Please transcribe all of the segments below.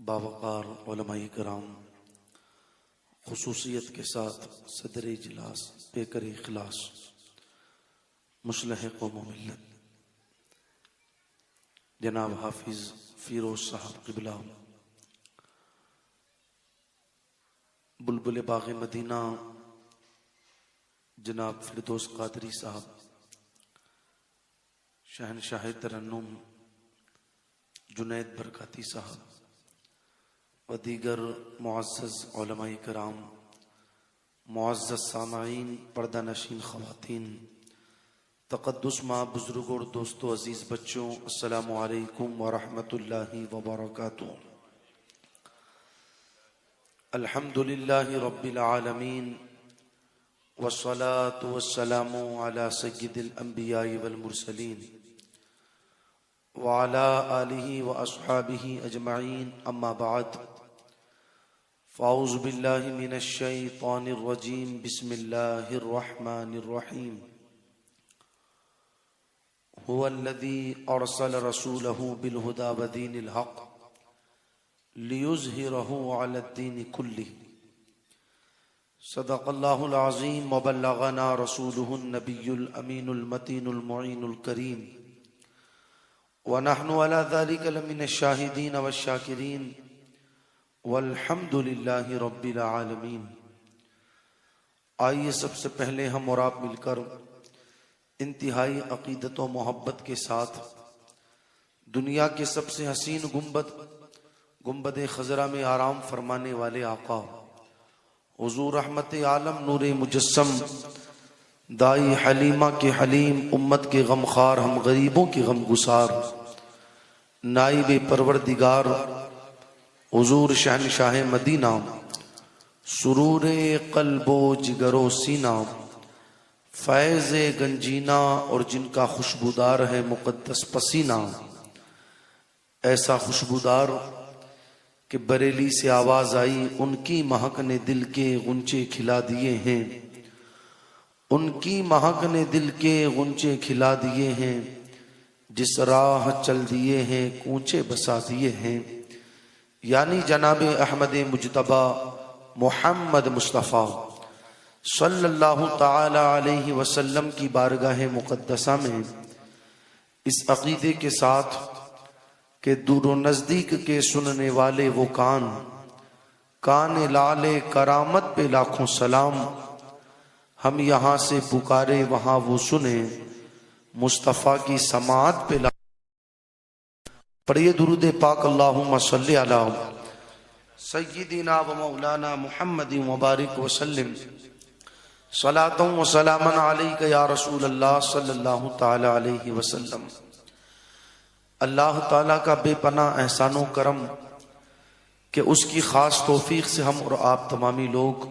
باوقار علماء کرام، خصوصیت کے ساتھ صدر اجلاس پیکر اخلاص مصلح قوم و ملت جناب حافظ فیروز صاحب قبلہ، بلبل باغ مدینہ جناب فردوس قادری صاحب، شہنشاہ ترنم جنید برکاتی صاحب و دیگر معزز علماء کرام، معزز سامعین، پردہ نشین خواتین، تقدس ماں، بزرگ اور دوستو، عزیز بچوں، السلام علیکم ورحمۃ اللہ وبرکاتہ۔ الحمدللہ رب العالمین والصلاة والسلام علی سید الانبیاء والمرسلین وعلى آلہ واصحابہ اجمعین، اما بعد، فاعوذ باللہ من الشیطان الرجیم، بسم اللہ الرحمن الرحیم۔ هو الذی ارسل رسولہ بالہدی ودین الحق لیظہرہ علی الدین کلہ، صدق اللہ العظیم وبلغنا رسولہ النبی الامین المتین المعین الکریم، ونحن على ذلك لمن الشاہدین والشاکرین، والحمد للہ رب العالمین۔ آئیے سب سے پہلے ہم اور آپ مل کر انتہائی عقیدت و محبت کے ساتھ دنیا کے سب سے حسین گنبد خضرا میں آرام فرمانے والے آقا حضور رحمت عالم، نور مجسم، دائی حلیمہ کے حلیم، امت کے غمخوار، ہم غریبوں کے غم گسار، نائب پروردگار حضور شہنشاہ مدینہ، سرور قلب و جگر و سینہ، فیض گنجینہ اور جن کا خوشبودار ہے مقدس پسینہ، ایسا خوشبودار کہ بریلی سے آواز آئی، ان کی مہک نے دل کے غنچے کھلا دیے ہیں، ان کی مہک نے دل کے غنچے کھلا دیے ہیں، جس راہ چل دیے ہیں کوچے بسا دیے ہیں، یعنی جناب احمد مجتبی محمد مصطفیٰ صلی اللہ تعالی علیہ وسلم کی بارگاہ مقدسہ میں اس عقیدے کے ساتھ کہ دور و نزدیک کے سننے والے وہ کان لعل کرامت پہ لاکھوں سلام، ہم یہاں سے پکارے وہاں وہ سنے، مصطفیٰ کی سماعت پہ پڑھیے درود پاک، اللہم صلی علی سیدنا و مولانا محمد مبارک وسلم، صلاۃ و سلاما علیک یا رسول اللہ صلی اللہ تعالی علیہ وسلم۔ اللہ تعالیٰ کا بے پناہ احسان و کرم کہ اس کی خاص توفیق سے ہم اور آپ تمامی لوگ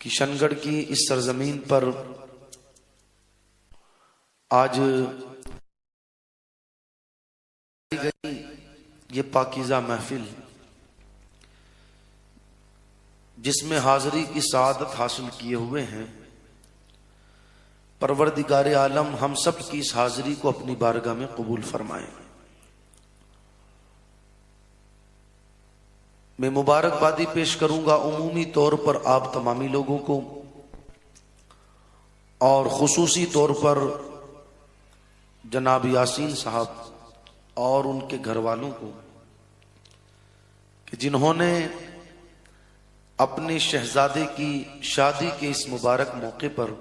کشن گڑھ کی اس سرزمین پر آج یہ پاکیزہ محفل جس میں حاضری کی سعادت حاصل کیے ہوئے ہیں، پروردگار عالم ہم سب کی اس حاضری کو اپنی بارگاہ میں قبول فرمائے۔ میں مبارکبادی پیش کروں گا عمومی طور پر آپ تمامی لوگوں کو، اور خصوصی طور پر جناب یاسین صاحب اور ان کے گھر والوں کو، کہ جنہوں نے اپنے شہزادے کی شادی کے اس مبارک موقع پر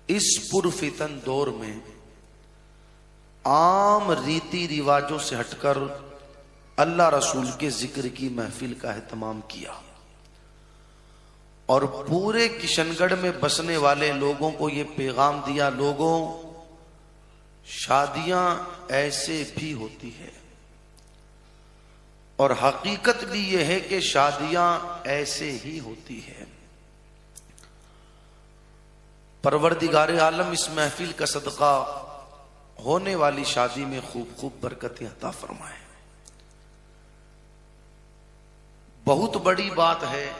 اس پرفتن دور میں عام ریتی رواجوں سے ہٹ کر اللہ رسول کے ذکر کی محفل کا اہتمام کیا، اور پورے کشن گڑھ میں بسنے والے لوگوں کو یہ پیغام دیا، لوگوں شادیاں ایسے بھی ہوتی ہے، اور حقیقت بھی یہ ہے کہ شادیاں ایسے ہی ہوتی ہے۔ پروردگار عالم اس محفل کا صدقہ ہونے والی شادی میں خوب خوب برکتیں عطا فرمائے۔ بہت بڑی بات ہے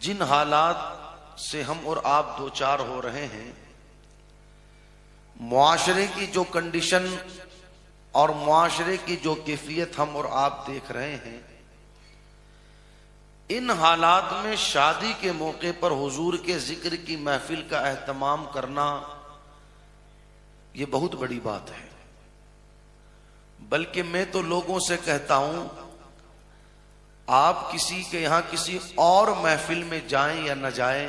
جن حالات سے ہم اور آپ دوچار ہو رہے ہیں، معاشرے کی جو کنڈیشن اور معاشرے کی جو کیفیت ہم اور آپ دیکھ رہے ہیں، ان حالات میں شادی کے موقع پر حضور کے ذکر کی محفل کا اہتمام کرنا یہ بہت بڑی بات ہے۔ بلکہ میں تو لوگوں سے کہتا ہوں، آپ کسی کے یہاں کسی اور محفل میں جائیں یا نہ جائیں،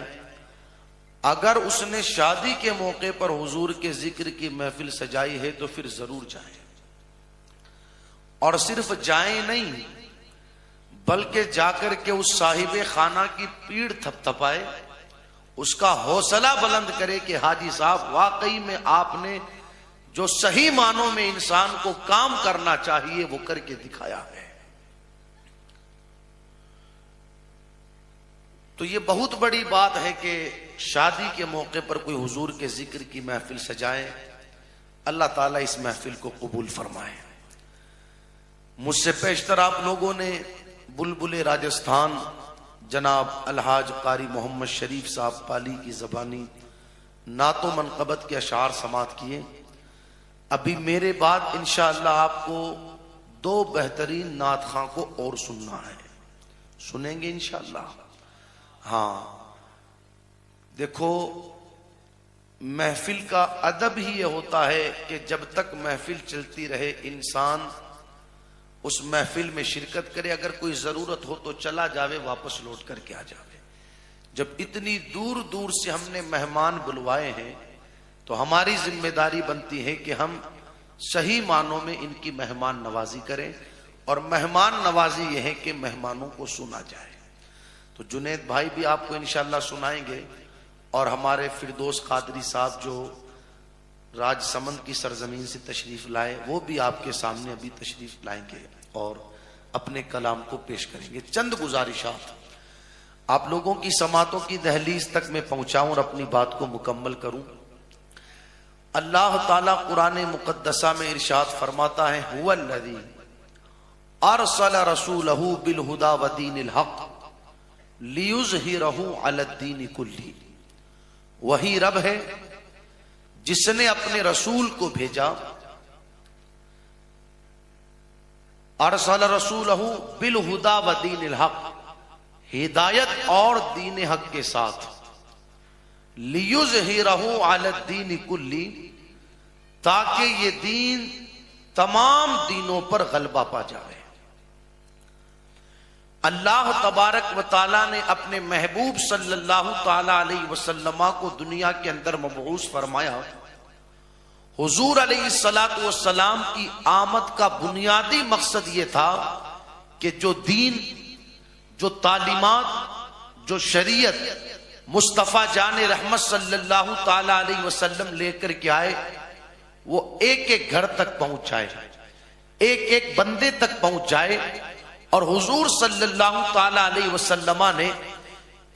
اگر اس نے شادی کے موقع پر حضور کے ذکر کی محفل سجائی ہے تو پھر ضرور جائیں، اور صرف جائیں نہیں بلکہ جا کر کے اس صاحب خانہ کی پیڑ تھپ تھپائے، اس کا حوصلہ بلند کرے کہ حاجی صاحب واقعی میں آپ نے جو صحیح معنوں میں انسان کو کام کرنا چاہیے وہ کر کے دکھایا ہے۔ تو یہ بہت بڑی بات ہے کہ شادی کے موقع پر کوئی حضور کے ذکر کی محفل سجائے۔ اللہ تعالیٰ اس محفل کو قبول فرمائے۔ مجھ سے پیشتر آپ لوگوں نے بلبل راجستھان جناب الحاج قاری محمد شریف صاحب پالی کی زبانی نعت و منقبت کے اشعار سماعت کیے۔ ابھی میرے بعد انشاءاللہ آپ کو 2 بہترین نعت خواں کو اور سننا ہے، سنیں گے انشاءاللہ؟ ہاں، دیکھو محفل کا ادب ہی یہ ہوتا ہے کہ جب تک محفل چلتی رہے انسان اس محفل میں شرکت کرے، اگر کوئی ضرورت ہو تو چلا جاوے، واپس لوٹ کر کے آ جاوے۔ جب اتنی دور دور سے ہم نے مہمان بلوائے ہیں تو ہماری ذمہ داری بنتی ہے کہ ہم صحیح معنوں میں ان کی مہمان نوازی کریں، اور مہمان نوازی یہ ہے کہ مہمانوں کو سنا جائے۔ تو جنید بھائی بھی آپ کو انشاءاللہ سنائیں گے، اور ہمارے فردوس قادری صاحب جو راج سمند کی سرزمین سے تشریف لائے وہ بھی آپ کے سامنے ابھی تشریف لائیں گے اور اپنے کلام کو پیش کریں گے۔ چند گزارشات آپ لوگوں کی سماعتوں کی دہلیز تک میں پہنچاؤں اور اپنی بات کو مکمل کروں۔ اللہ تعالیٰ قرآن مقدسہ میں ارشاد فرماتا ہے، هو الذی ارسل رسولہ بالہدی ودین الحق لیظہرہ علی الدین کلہ۔ وہی رب ہے جس نے اپنے رسول کو بھیجا، ارسل رسولہ بالہدی ودین الحق، ہدایت اور دین حق کے ساتھ، لیظہرہ علی الدین کلہ، تاکہ یہ دین تمام دینوں پر غلبہ پا جائے۔ اللہ تبارک و تعالیٰ نے اپنے محبوب صلی اللہ تعالیٰ علیہ وسلم کو دنیا کے اندر مبعوث فرمایا۔ حضور علیہ السلام کی آمد کا بنیادی مقصد یہ تھا کہ جو دین، جو تعلیمات، جو شریعت مصطفیٰ جان رحمت صلی اللہ تعالیٰ علیہ وسلم لے کر کے آئے وہ ایک ایک گھر تک پہنچ جائے، ایک ایک بندے تک پہنچ جائے۔ اور حضور صلی اللہ تعالیٰ علیہ وسلم نے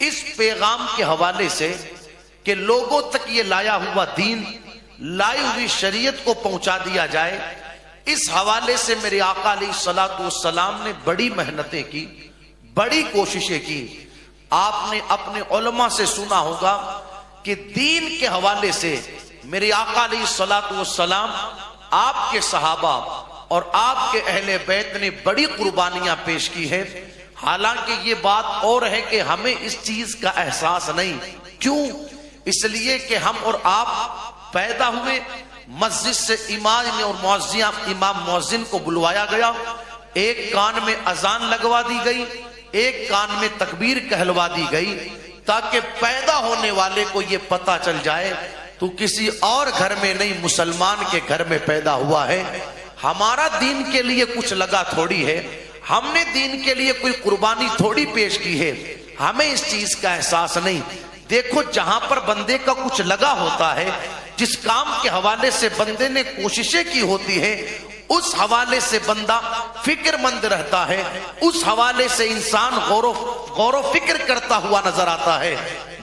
اس پیغام کے حوالے سے کہ لوگوں تک یہ لایا ہوا دین، لائی ہوئی شریعت کو پہنچا دیا جائے، اس حوالے سے میرے آقا علیہ السلام نے بڑی محنتیں کی، بڑی کوششیں کی۔ آپ نے اپنے علماء سے سنا ہوگا کہ دین کے حوالے سے میرے آقا علیہ السلام، آپ کے صحابہ اور آپ کے اہل بیت نے بڑی قربانیاں پیش کی ہے۔ حالانکہ یہ بات اور ہے کہ ہمیں اس چیز کا احساس نہیں۔ کیوں؟ اس لیے کہ ہم اور آپ پیدا ہوئے، مسجد سے امام مؤذن کو بلوایا گیا، ایک کان میں اذان لگوا دی گئی، ایک کان میں تکبیر کہلوا دی گئی، تاکہ پیدا ہونے والے کو یہ پتہ چل جائے تو کسی اور گھر میں نہیں، مسلمان کے گھر میں پیدا ہوا ہے۔ ہمارا دین کے لیے کچھ لگا تھوڑی ہے، ہم نے دین کے لیے کوئی قربانی تھوڑی پیش کی ہے، ہمیں اس چیز کا احساس نہیں۔ دیکھو جہاں پر بندے کا کچھ لگا ہوتا ہے، جس کام کے حوالے سے بندے نے کوششیں کی ہوتی ہے، اس حوالے سے بندہ فکر مند رہتا ہے، اس حوالے سے انسان غور و فکر کرتا ہوا نظر آتا ہے۔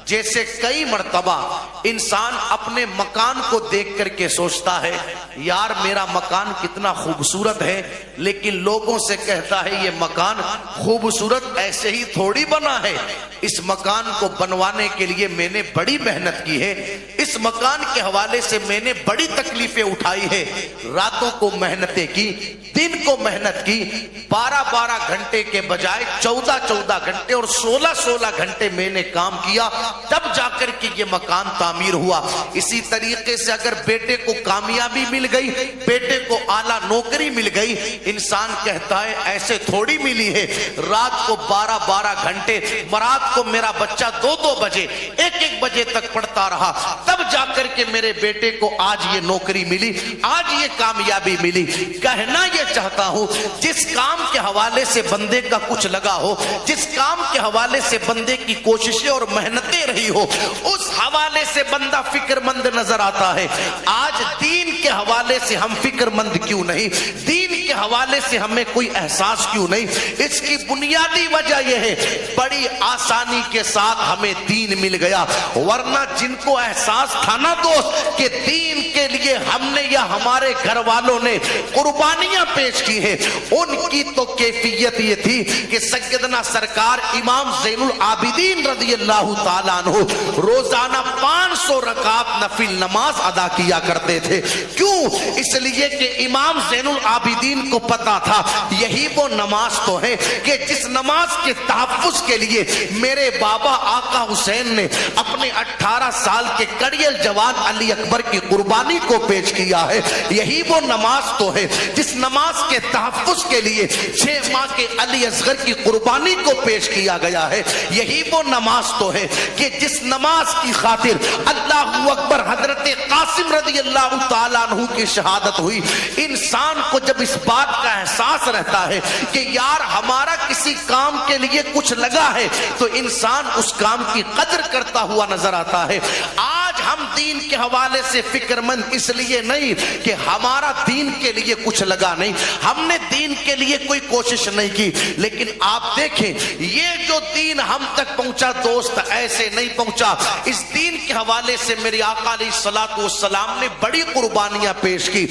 جیسے کئی مرتبہ انسان اپنے مکان کو دیکھ کر کے سوچتا ہے یار میرا مکان کتنا خوبصورت ہے، لیکن لوگوں سے کہتا ہے یہ مکان خوبصورت ایسے ہی تھوڑی بنا ہے، اس مکان کو بنوانے کے لیے میں نے بڑی محنت کی ہے، اس مکان کے حوالے سے میں نے بڑی تکلیفیں اٹھائی ہے، راتوں کو محنتیں کی، دن کو محنت کی، 12 گھنٹے کے بجائے 14 گھنٹے اور 16 گھنٹے میں نے کام کیا، تب جا کر کے یہ مکان تعمیر ہوا۔ اسی طریقے سے اگر بیٹے کو کامیابی مل گئی، بیٹے کو اعلیٰ نوکری مل گئی، انسان کہتا ہے ایسے تھوڑی ملی ہے، رات کو 12 گھنٹے، رات کو میرا بچہ 2 بجے 1 بجے تک پڑھتا رہا، تب جا کر کے میرے بیٹے کو آج یہ نوکری ملی، آج یہ کامیابی ملی۔ کہنا یہ چاہتا ہوں جس کام کے حوالے سے بندے کا کچھ لگا ہو، جس کام کے حوالے سے بندے کی کوششیں اور محنتیں رہی ہو، اس حوالے سے بندہ فکر مند نظر آتا ہے۔ آج دین کے حوالے سے ہم فکر مند کیوں نہیں؟ دین کے حوالے سے ہمیں کوئی احساس کیوں نہیں؟ اس کی بنیادی وجہ یہ ہے بڑی آسانی کے ساتھ ہمیں دین مل گیا، ورنہ جن کو احساس تھا نا دوست کہ دین کے لیے ہم نے یا ہمارے گھر والوں نے قربانیاں پیش کی ہیں، ان کی تو کیفیت یہ تھی کہ سیدنا سرکار امام زین العابدین رضی اللہ تعالیٰ عنہ روزانہ 500 رکعت نفل نماز ادا کیا کرتے تھے۔ کیوں؟ اس لیے کہ امام زین العابدین کو پتا تھا یہی وہ نماز تو ہے کہ جس نماز کے تحفظ کے لیے میرے بابا آقا حسین نے اپنے 18 سال کے کڑیل جوان علی اکبر کی قربانی کو پیش کیا ہے، یہی وہ نماز تو ہے جس نماز کے تحفظ کے لیے 6 ماہ کے علی اصغر کی قربانی کو پیش کیا گیا ہے، یہی وہ نماز تو ہے کہ جس نماز کی خاطر اللہ اکبر حضرت قاسم رضی اللہ تعالیٰ عنہ کی شہادت ہوئی۔ انسان کو جب اس بات کا احساس رہتا ہے کہ یار ہمارا کسی کام کے لیے کچھ لگا ہے تو انسان اس کام کی قدر کرتا ہوا نظر آتا ہے۔ آج ہم دین کے حوالے سے فکر مند اس لیے نہیں کہ ہمارا دین کے لیے کچھ لگا نہیں، ہم نے دین کے لیے کوئی کوشش نہیں کی، لیکن آپ دیکھیں یہ جو دین ہم تک پہنچا دوست ایسے نہیں پہنچا۔ اس دین کے حوالے سے میرے آقا علیہ الصلوۃ والسلام نے بڑی قربانیاں پیش کی۔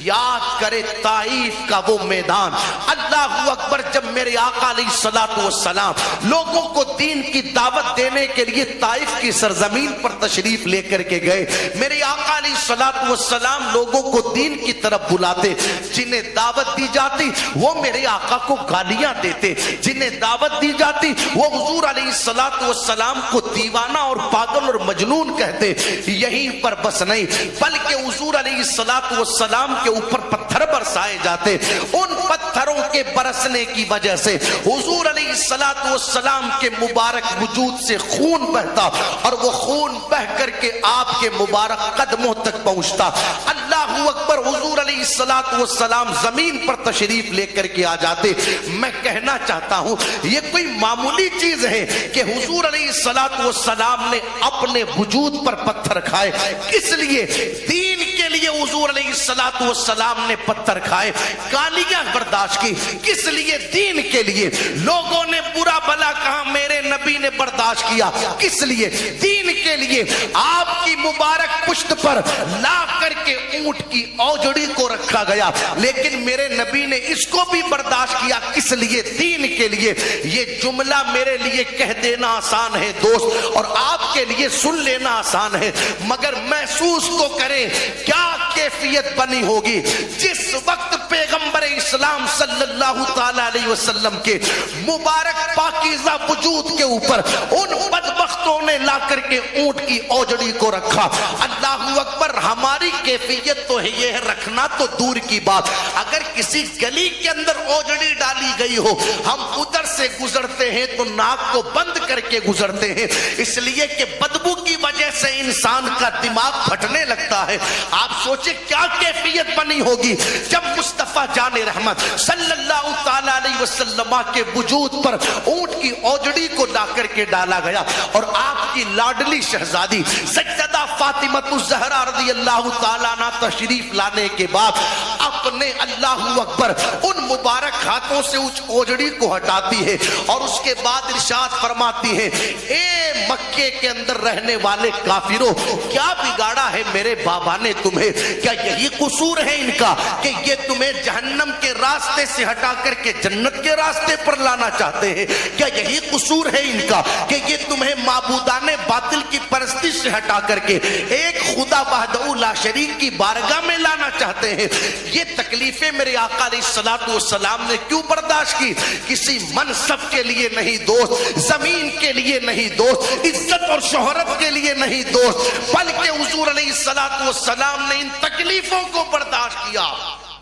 یاد کرے طائف کا وہ میدان، اللہ اکبر، جب میرے آقا علیہ الصلوۃ والسلام لوگوں کو دین کی دعوت دینے کے لیے طائف کی سرزمین پر تشریف لے کر کے گئے، میرے آقا علیہ الصلوۃ والسلام لوگوں کو دین کی طرف بلاتے، جنہیں دعوت دی جاتی وہ میرے آقا کو گالیاں دیتے، جنہیں دعوت دی جاتی وہ حضور علیہ الصلوۃ والسلام کو دیوانہ اور پاگل اور مجنون کہتے۔ یہیں پر بس نہیں بلکہ حضور علیہ الصلوۃ والسلام کے اوپر پتھر برسائے جاتے، ان پتھروں کے برسنے کی وجہ سے حضور علیہ الصلوۃ والسلام کے مبارک وجود سے خون بہتا اور وہ خون بہ کر کے آپ کے مبارک قدموں تک پہنچتا۔ اللہ اکبر، حضور علیہ الصلوۃ والسلام زمین پر تشریف لے کر کے آ جاتے۔ میں کہنا چاہتا ہوں یہ کوئی معمولی چیز ہے کہ حضور علیہ الصلوۃ والسلام نے اپنے وجود پر پتھر کھائے، کس لیے؟ دین کے لیے حضور علیہ الصلوۃ والسلام نے پتھر کھائے، گالیاں برداشت کی، کس لیے؟ دین کے لیے۔ لوگوں نے برا بلا کہا، میرے نبی نے برداشت کیا، کس لیے؟ دین کے لیے۔ آپ کی مبارک پشت پر لا کر کے اونٹ کی اوجڑی کو رکھا گیا، لیکن میرے نبی نے اس کو بھی برداشت کیا، کس لیے؟ دین کے لیے۔ یہ جملہ میرے لیے کہہ دینا آسان ہے دوست، اور آپ کے لیے سن لینا آسان ہے، مگر محسوس تو کریں کیا کیفیت بنی ہوگی جس وقت پیغمبر اسلام صلی اللہ تعالی علیہ وسلم کے مبارک پاکیزہ وجود کے اوپر ان بدبختوں نے لا کر کے اونٹ کی اوجڑی کو رکھا۔ اللہ اکبر، ہماری کیفیت تو ہے یہ ہے، رکھنا تو دور کی بات، اگر کسی گلی کے اندر اوجڑی ڈالی گئی ہو ہم ادھر سے گزرتے ہیں تو ناک کو بند کر کے گزرتے ہیں، اس لیے کہ بدبو کی وجہ سے انسان کا دماغ پھٹنے لگتا ہے۔ آپ سوچیں کیا کیفیت بنی ہوگی جب مصطفیٰ مصطفیٰ جان رحمت صلی اللہ تعالی علیہ وسلم کے وجود پر اونٹ کی اوجڑی کو لا کر کے ڈالا گیا اور آپ کی لاڈلی شہزادی سیدہ فاطمہ الزہرا رضی اللہ تعالیٰ عنہ تشریف لانے کے بعد اپنے اللہ اکبر ان مبارک ہاتھوں سے اس اوجڑی کو ہٹاتی ہے اور اس کے بعد ارشاد فرماتی ہے اے مکے کے اندر رہنے والے کافروں، کیا بگاڑا ہے میرے بابا نے تمہیں؟ کیا یہی قصور ہے ان کا کہ یہ تمہیں جہنم کے راستے سے ہٹا کر کے جنت کے راستے پر لانا چاہتے ہیں؟ کیا یہی قصور ہے ان کا کہ یہ تمہیں معبودان باطل کی پرستش سے ہٹا کر کے ایک خدا وحدہ لا شریک کی بارگاہ میں لانا چاہتے ہیں؟ یہ تکلیفیں میرے آقا علیہ الصلوۃ والسلام نے کیوں برداشت کی؟ کسی منصب کے لیے نہیں دوست، زمین کے لیے نہیں دوست، عزت اور شہرت کے لیے نہیں دوست، بلکہ حضور علیہ الصلوۃ والسلام نے ان تکلیفوں کو برداشت کیا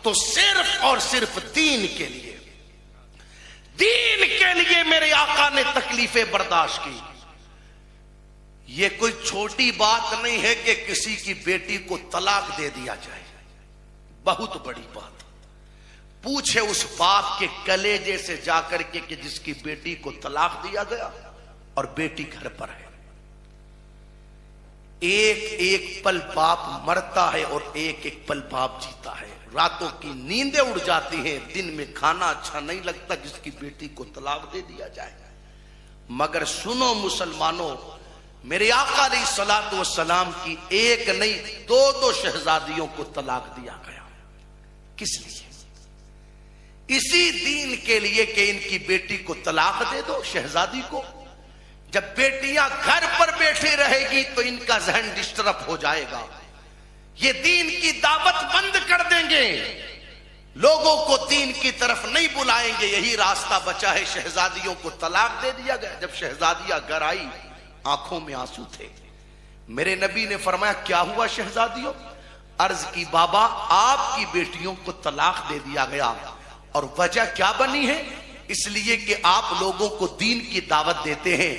تو صرف اور صرف دین کے لیے، دین کے لیے میرے آقا نے تکلیفیں برداشت کی۔ یہ کوئی چھوٹی بات نہیں ہے کہ کسی کی بیٹی کو طلاق دے دیا جائے، بہت بڑی بات۔ پوچھے اس باپ کے کلیجے سے جا کر کے کہ جس کی بیٹی کو طلاق دیا گیا اور بیٹی گھر پر ہے، ایک ایک پل باپ مرتا ہے اور ایک ایک پل باپ جیتا ہے، راتوں کی نیندیں اڑ جاتی ہیں، دن میں کھانا اچھا نہیں لگتا جس کی بیٹی کو طلاق دے دیا جائے۔ مگر سنو مسلمانوں، میرے آقا علیہ الصلوۃ والسلام کی ایک نہیں دو شہزادیوں کو طلاق دیا گیا۔ کس لیے؟ اسی دین کے لیے کہ ان کی بیٹی کو طلاق دے دو، شہزادی کو۔ جب بیٹیاں گھر پر بیٹھے رہے گی تو ان کا ذہن ڈسٹرب ہو جائے گا، یہ دین کی دعوت بند کر دیں گے، لوگوں کو دین کی طرف نہیں بلائیں گے۔ یہی راستہ بچا ہے، شہزادیوں کو طلاق دے دیا گیا۔ جب شہزادیاں گھر آئی آنکھوں میں آنسو تھے، میرے نبی نے فرمایا کیا ہوا شہزادیوں؟ عرض کی بابا آپ کی بیٹیوں کو طلاق دے دیا گیا، اور وجہ کیا بنی ہے؟ اس لیے کہ آپ لوگوں کو دین کی دعوت دیتے ہیں۔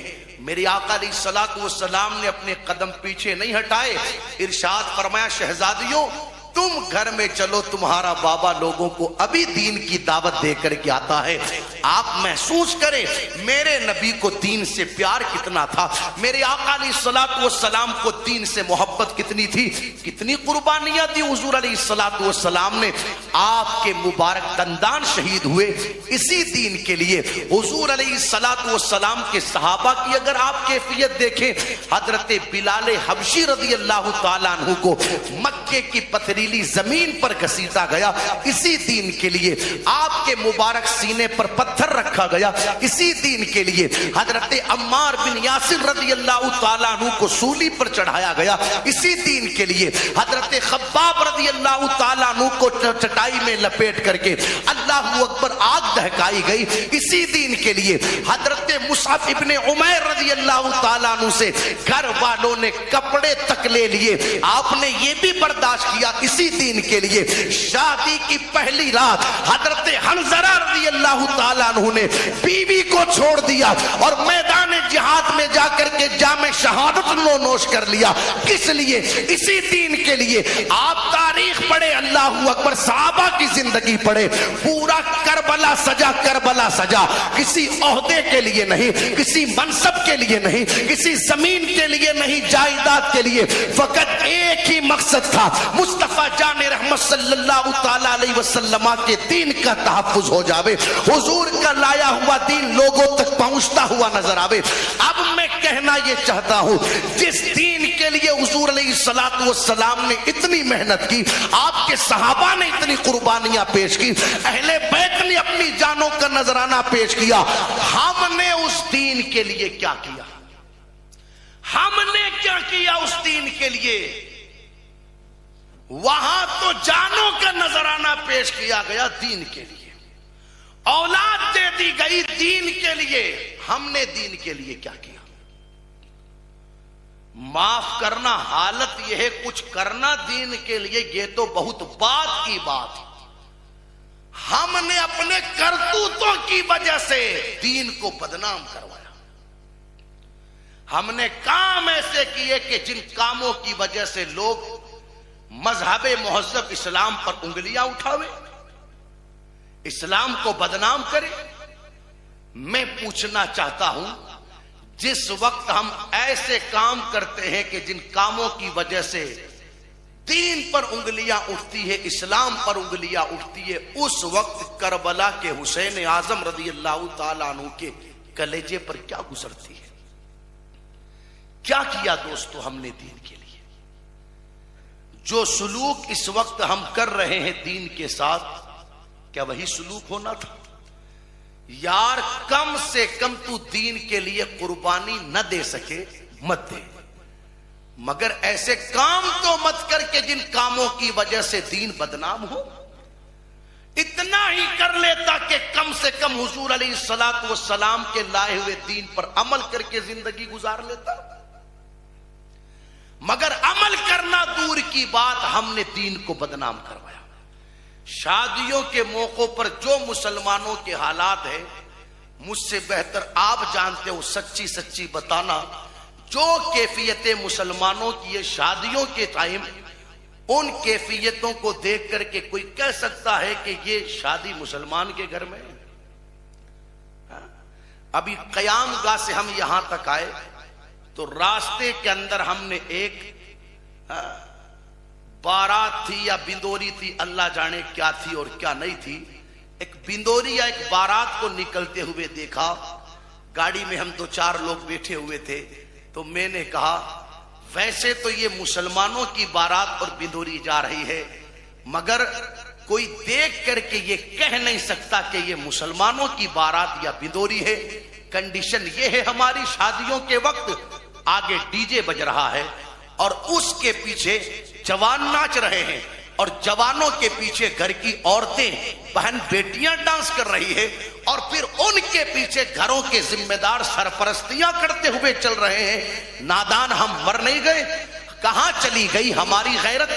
میرے آقا علیہ الصلوۃ والسلام نے اپنے قدم پیچھے نہیں ہٹائے، ارشاد فرمایا شہزادیوں تم گھر میں چلو، تمہارا بابا لوگوں کو ابھی دین کی دعوت دے کر کے آتا ہے، آپ محسوس کریں میرے نبی کو دین سے پیار کتنا تھا، میرے آقا علیہ الصلوۃ والسلام کو دین سے محبت کتنی تھی، کتنی قربانیاں دی حضور علیہ الصلوۃ والسلام نے۔ آپ کے مبارک دندان شہید ہوئے اسی دین کے لیے۔ حضور علیہ الصلوۃ والسلام کے صحابہ کی اگر آپ کیفیت دیکھیں، حضرت بلال حبشی رضی اللہ تعالیٰ عنہ کو مکے کی پتھری زمین پر گھسیٹا گیا اسی دین کے لیے، آپ کے مبارک سینے پر پتھر رکھا گیا اسی دین کے لیے، حضرت عمار بن یاسر رضی اللہ تعالیٰ عنہ کو سولی پر چڑھایا گیا اسی دین کے لیے، حضرت خباب رضی اللہ تعالیٰ عنہ کو چٹائی میں لپیٹ کر کے اللہ اکبر آگ دہکائی گئی اسی دین کے لیے، حضرت مصعب ابن عمیر رضی اللہ تعالیٰ عنہ سے گھر والوں نے کپڑے تک لے لیے، آپ نے یہ بھی برداشت کیا اسی دین کے لیے۔ شادی کی پہلی رات حضرت حنظلہ رضی اللہ تعالیٰ عنہ نے بیوی کو چھوڑ دیا اور میدان جہاد میں جا کر کے جام شہادت نوش کر لیا۔ کس لیے؟ اسی دین کے لیے۔ آپ تاریخ پڑھے، اللہ اکبر، صحابہ کی زندگی پڑھے، پورا کربلا سجا، کربلا سجا کسی عہدے کے لیے نہیں، کسی منصب کے لیے نہیں، کسی زمین کے لیے نہیں، جائیداد کے لیے، فقط ایک ہی مقصد تھا، مصطفیٰ جان رحمت صلی اللہ تعالی علیہ وسلم کے دین کا تحفظ ہو جاوے، حضور کا لایا ہوا دین لوگوں تک پہنچتا ہوا نظر آوے۔ اب میں کہنا یہ چاہتا ہوں، جس دین کے لیے حضور علیہ الصلوۃ والسلام نے اتنی محنت کی، آپ کے صحابہ نے اتنی قربانیاں پیش کی، اہل بیت نے اپنی جانوں کا نذرانہ پیش کیا، ہم نے اس دین کے لیے کیا کیا؟ ہم نے کیا کیا اس دین کے لیے؟ وہاں تو جانوں کا نذرانہ پیش کیا گیا دین کے لیے، اولاد دے دی گئی دین کے لیے، ہم نے دین کے لیے کیا کیا؟ معاف کرنا، حالت یہ ہے کچھ کرنا دین کے لیے یہ تو بہت بعد کی بات، ہم نے اپنے کرتوتوں کی وجہ سے دین کو بدنام کروایا، ہم نے کام ایسے کیے کہ جن کاموں کی وجہ سے لوگ مذہب مہذب اسلام پر انگلیاں اٹھاوے، اسلام کو بدنام کرے. میں پوچھنا چاہتا ہوں جس وقت ہم ایسے کام کرتے ہیں کہ جن کاموں کی وجہ سے دین پر انگلیاں اٹھتی ہے، اسلام پر انگلیاں اٹھتی ہے، اس وقت کربلا کے حسین اعظم رضی اللہ تعالیٰ عنہ کے کلیجے پر کیا گزرتی ہے؟ کیا کیا دوستو ہم نے دین کے لیے؟ جو سلوک اس وقت ہم کر رہے ہیں دین کے ساتھ، کیا وہی سلوک ہونا تھا؟ یار کم سے کم تو دین کے لیے قربانی نہ دے سکے مت دے، مگر ایسے کام تو مت کر کے جن کاموں کی وجہ سے دین بدنام ہو. اتنا ہی کر لیتا کہ کم سے کم حضور علیہ الصلوۃ والسلام کے لائے ہوئے دین پر عمل کر کے زندگی گزار لیتا. مگر عمل کرنا دور کی بات، ہم نے دین کو بدنام کروایا. شادیوں کے موقعوں پر جو مسلمانوں کے حالات ہیں، مجھ سے بہتر آپ جانتے ہو، سچی سچی بتانا. جو کیفیتیں مسلمانوں کی ہے شادیوں کے ٹائم، ان کیفیتوں کو دیکھ کر کے کوئی کہہ سکتا ہے کہ یہ شادی مسلمان کے گھر میں ہے؟ ابھی قیام گاہ سے ہم یہاں تک آئے تو راستے کے اندر ہم نے ایک بارات تھی یا بندوری تھی، اللہ جانے کیا تھی اور کیا نہیں تھی، ایک بندوری یا ایک بارات کو نکلتے ہوئے دیکھا. گاڑی میں ہم 2-4 لوگ بیٹھے ہوئے تھے، تو میں نے کہا ویسے تو یہ مسلمانوں کی بارات اور بندوری جا رہی ہے، مگر کوئی دیکھ کر کے یہ کہہ نہیں سکتا کہ یہ مسلمانوں کی بارات یا بندوری ہے. کنڈیشن یہ ہے ہماری شادیوں کے وقت آگے ڈی جے بج رہا ہے اور اس کے پیچھے جوان ناچ رہے ہیں، اور جوانوں کے پیچھے گھر کی عورتیں بہن بیٹیاں ڈانس کر رہی ہے، اور پھر ان کے پیچھے گھروں کے ذمہ دار سرپرستیاں کرتے ہوئے چل رہے ہیں. نادان ہم مر نہیں گئے؟ کہاں چلی گئی ہماری غیرت؟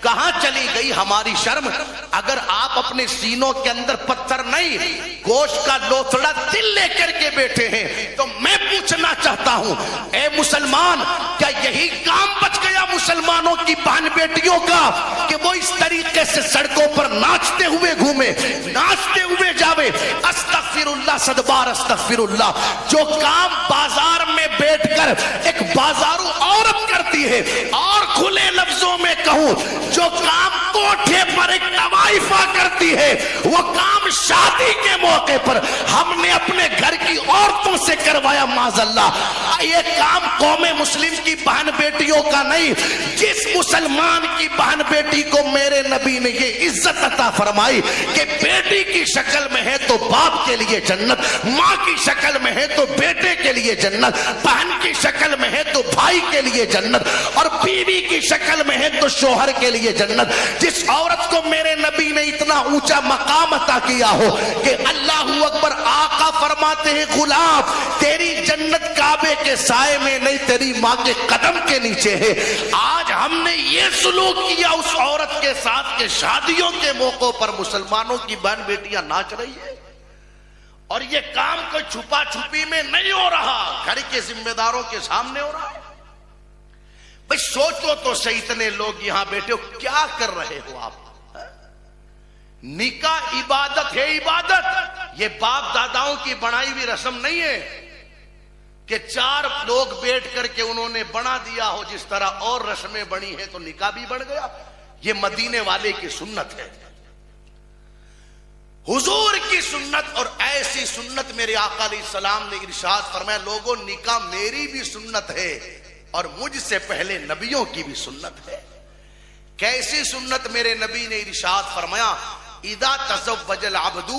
کہاں چلی گئی ہماری شرم؟ اگر آپ اپنے سینوں کے اندر پتھر نہیں، گوشت کا لوتھڑا دل لے کر کے بیٹھے ہیں، تو میں پوچھنا چاہتا ہوں اے مسلمان، کیا یہی کام بچ گیا مسلمانوں کی بہن بیٹیوں کا کہ وہ اس طریقے سے سڑکوں پر ناچتے ہوئے گھومے، ناچتے ہوئے جاوے؟ استغفر اللہ، صدبار استغفر اللہ. جو کام بازار میں بیٹھ کر ایک بازارو عورت کرتی ہے، اور کھلے لفظوں میں کہوں جو کام کوٹھے پر ایک طوائفہ کرتی ہے، وہ کام شادی کے موقع پر ہم نے اپنے گھر کی عورتوں سے کروایا. معاذ اللہ، یہ کام قوم مسلم کی بہن بیٹیوں کا نہیں. جس مسلمان کی بہن بیٹی کو میرے نبی نے یہ عزت عطا فرمائی کہ بیٹی کی شکل میں ہے تو باپ کے لیے جنت، ماں کی شکل میں ہے تو بیٹے کے لیے جنت، بہن کی شکل میں ہے تو بھائی کے لیے جنت، اور بیوی کی شکل میں ہے تو شوہر کے لیے جنت. جس عورت کو میرے نبی نے اتنا اونچا مقام عطا کیا ہو کہ اللہ اکبر، آقا فرماتے ہیں غلام تیری جنت کعبے کے سائے میں نہیں، تیری ماں کے قدم کے نیچے ہے. آج ہم نے یہ سلوک کیا اس عورت کے ساتھ کہ شادیوں کے موقعوں پر مسلمانوں کی بہن بیٹیاں ناچ رہی ہے، اور یہ کام کوئی چھپا چھپی میں نہیں ہو رہا، گھر کے ذمہ داروں کے سامنے ہو رہا ہے. بھئی سوچو تو صحیح، اتنے لوگ یہاں بیٹھے ہو، کیا کر رہے ہو آپ؟ نکاح عبادت ہے، عبادت. یہ باپ داداؤں کی بنائی ہوئی رسم نہیں ہے کہ 4 لوگ بیٹھ کر کے انہوں نے بنا دیا ہو. جس طرح اور رسمیں بنی ہیں تو نکاح بھی بن گیا. یہ مدینے والے کی سنت ہے، حضور کی سنت. اور ایسی سنت میرے آقا علیہ السلام نے ارشاد فرمایا، لوگوں نکاح میری بھی سنت ہے اور مجھ سے پہلے نبیوں کی بھی سنت ہے. کیسی سنت؟ میرے نبی نے ارشاد فرمایا، اذا تزوج العبد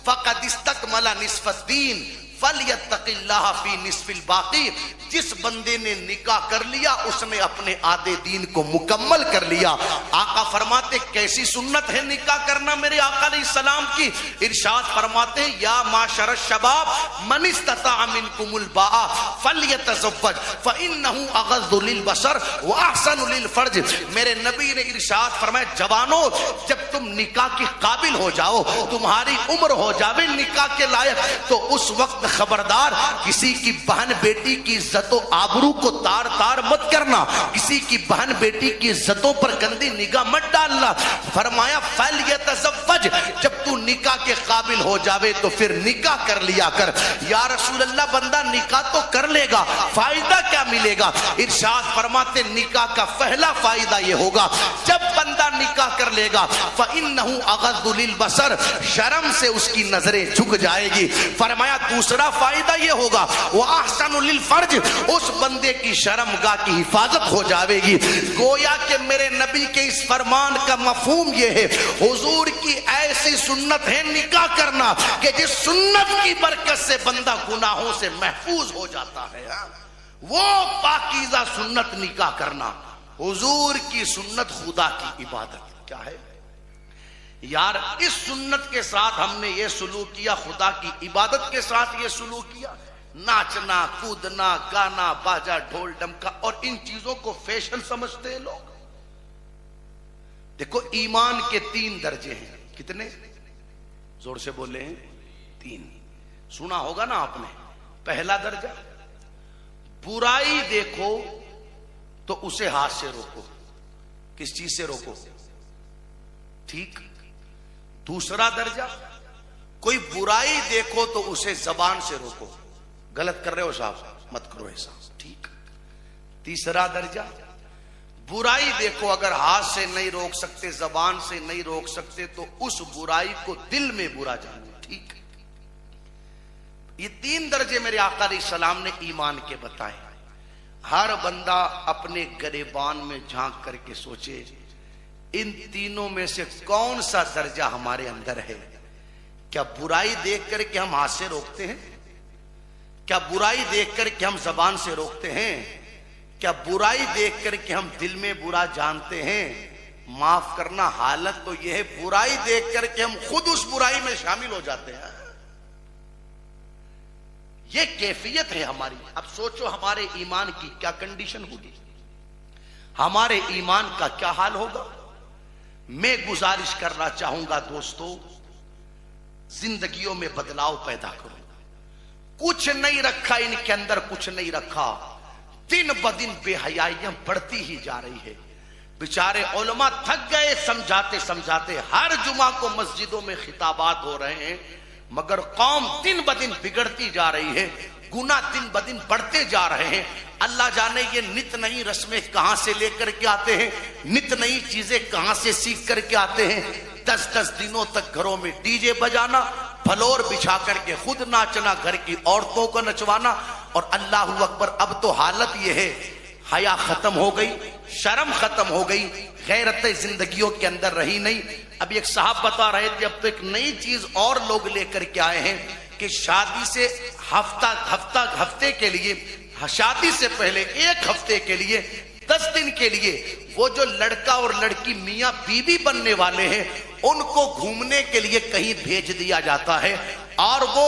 فقد استکمل نصف الدین فلیتق اللہ فی نصف الباقی. جس بندے نے نکاح کر لیا اس نے اپنے آدھے دین کو مکمل کر لیا. آقا فرماتے کیسی سنت ہے نکاح کرنا میرے آقا علیہ السلام کی؟ ارشاد فرماتے یا معاشر الشباب من استطاع منکم الباء فلیتزوج فانہ اغض للبصر واحسن للفرج. میرے نبی نے ارشاد فرمایا، جوانوں جب تم نکاح کے قابل ہو جاؤ، تمہاری عمر ہو جاوے نکاح کے لائق، تو اس وقت خبردار کسی کی بہن بیٹی کی عزت و آبرو کو تار تار مت کرنا، کسی کی بہن بیٹی کی عزتوں پر گندی نگاہ مت ڈالنا۔ فرمایا فَلْيَتَزَوَّجْ، جب تو نکاح کے قابل ہو جاوے تو پھر نکاح کر لیا کر۔ یا رسول اللہ بندہ نکاح تو کر لے گا، فائدہ کیا ملے گا؟ ارشاد فرماتے نکاح کا پہلا فائدہ یہ ہوگا جب بندہ نکاح کر لے گا فَإِنَّهُ أَغَضُّ لِلْبَصَرِ، شرم سے اس کی نظریں جھک جائے گی۔ فرمایا دوسرا فائدہ یہ ہوگا وَأَحْسَنُ لِلْفَرْجِ، اس بندے کی شرم گاہ کی حفاظت ہو جاوے گی۔ گویا کہ میرے نبی کے اس فرمان کا مفہوم یہ ہے، حضور کی ایسی سنت ہے نکاح کرنا کہ جس سنت کی برکت سے بندہ گناہوں سے محفوظ ہو جاتا ہے، وہ پاکیزہ سنت نکاح کرنا۔ حضور کی سنت خدا کی عبادت کیا ہے یار؟ اس سنت کے ساتھ ہم نے یہ سلوک کیا، خدا کی عبادت کے ساتھ یہ سلوک کیا، ناچنا کودنا گانا باجا ڈھول ڈمکا اور ان چیزوں کو فیشن سمجھتے ہیں لوگ۔ دیکھو ایمان کے 3 درجے ہیں، کتنے؟ زور سے بولے ہیں 3، سنا ہوگا نا آپ نے۔ پہلا درجہ برائی دیکھو تو اسے ہاتھ سے روکو، کس چیز سے روکو؟ ٹھیک۔ دوسرا درجہ کوئی برائی دیکھو تو اسے زبان سے روکو، غلط کر رہے ہو صاحب مت کرو ایسا، ٹھیک۔ تیسرا درجہ برائی دیکھو، اگر ہاتھ سے نہیں روک سکتے زبان سے نہیں روک سکتے تو اس برائی کو دل میں برا جانو، ٹھیک۔ یہ 3 درجے میرے آقا علیہ السلام نے ایمان کے بتائے۔ ہر بندہ اپنے گریبان میں جھانک کر کے سوچے ان تینوں میں سے کون سا درجہ ہمارے اندر ہے؟ کیا برائی دیکھ کر کے ہم ہاتھ سے روکتے ہیں؟ کیا برائی دیکھ کر کے ہم زبان سے روکتے ہیں؟ کیا برائی دیکھ کر کے ہم دل میں برا جانتے ہیں؟ معاف کرنا، حالت تو یہ ہے برائی دیکھ کر کے ہم خود اس برائی میں شامل ہو جاتے ہیں۔ یہ کیفیت ہے ہماری۔ اب سوچو ہمارے ایمان کی کیا کنڈیشن ہوگی، ہمارے ایمان کا کیا حال ہوگا۔ میں گزارش کرنا چاہوں گا دوستو، زندگیوں میں بدلاؤ پیدا کرو۔ کچھ نہیں رکھا ان کے اندر، کچھ نہیں رکھا، دن بدن بے حیائیاں بڑھتی ہی جا رہی ہے۔ بیچارے علماء تھک گئے سمجھاتے سمجھاتے، ہر جمعہ کو مسجدوں میں خطابات ہو رہے ہیں، مگر قوم دن بدن بگڑتی جا رہی ہے، گناہ دن بدن بڑھتے جا رہے ہیں۔ اللہ جانے یہ نت نئی رسمیں کہاں سے لے کر کے آتے ہیں، نت نئی چیزیں کہاں سے سیکھ کر کے آتے ہیں۔ 10 دنوں تک گھروں میں ڈی جے بجانا، فلور بچھا کر کے خود ناچنا، گھر کی عورتوں کو نچوانا، اور اللہ اکبر اب تو حالت یہ ہے، حیا ختم ہو گئی، شرم ختم ہو گئی، غیرت زندگیوں کے اندر رہی نہیں۔ اب ایک صاحب بتا رہے تھے اب تو ایک نئی چیز اور لوگ لے کر کے آئے ہیں کہ شادی سے ہفتے کے لیے، شادی سے پہلے 1 ہفتے کے لیے، 10 دن کے لیے وہ جو لڑکا اور لڑکی میاں بیوی بننے والے ہیں ان کو گھومنے کے لیے کہیں بھیج دیا جاتا ہے، اور وہ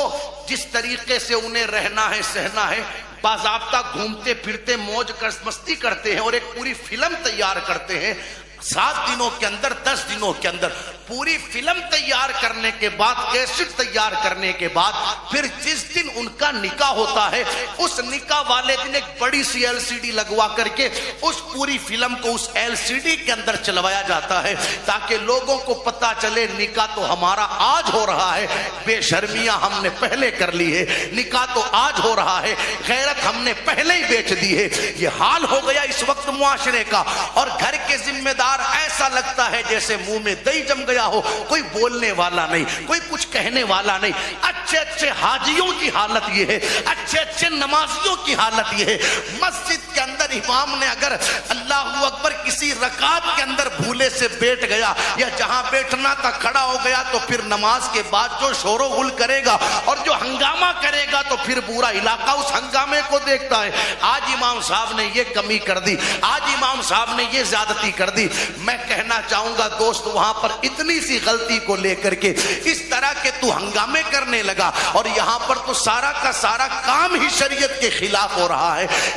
جس طریقے سے انہیں رہنا ہے سہنا ہے باضابطہ گھومتے پھرتے موج مستی کرتے ہیں اور ایک پوری فلم تیار کرتے ہیں۔ 7 دنوں کے اندر، 10 دنوں کے اندر پوری فلم تیار کرنے کے بعد، کیسٹ تیار کرنے کے بعد، پھر جس دن ان کا نکاح ہوتا ہے اس نکاح والے دن ایک بڑی سی LCD لگوا کر کے اس پوری فلم کو اس LCD کے اندر چلوایا جاتا ہے تاکہ لوگوں کو پتا چلے نکاح تو ہمارا آج ہو رہا ہے، بے شرمیاں ہم نے پہلے کر لی ہے، نکاح تو آج ہو رہا ہے، غیرت ہم نے پہلے ہی بیچ دی ہے۔ یہ حال ہو گیا اس وقت معاشرے کا، اور گھر کے ذمہ دار ایسا لگتا ہے جیسے منہ میں دہی جم گیا ہو، کوئی بولنے والا نہیں، کوئی کچھ کہنے والا نہیں۔ اچھے حاجیوں کی حالت یہ ہے، اچھے نمازیوں کی حالت یہ ہے، مسجد کے اندر امام نے اگر اللہ اکبر کسی رکعت کے اندر بھولے سے بیٹھ گیا یا جہاں بیٹھنا تھا کھڑا ہو گیا تو پھر نماز کے بعد جو شور و غل کرے گا اور جو ہنگامہ کرے گا تو پھر پورا علاقہ اس ہنگامے کو دیکھتا ہے۔ آج امام صاحب نے یہ کمی کر دی، آج امام صاحب نے یہ زیادتی کر دی۔ میں کہنا چاہوں گا دوست، وہاں پر اتنی سی غلطی کو لے کر کے اس طرح کے تو ہنگامے کرنے لگا، اور یہاں پر تو سارا کا سارا کام ہی شریعت کے خلاف ہو رہا ہے۔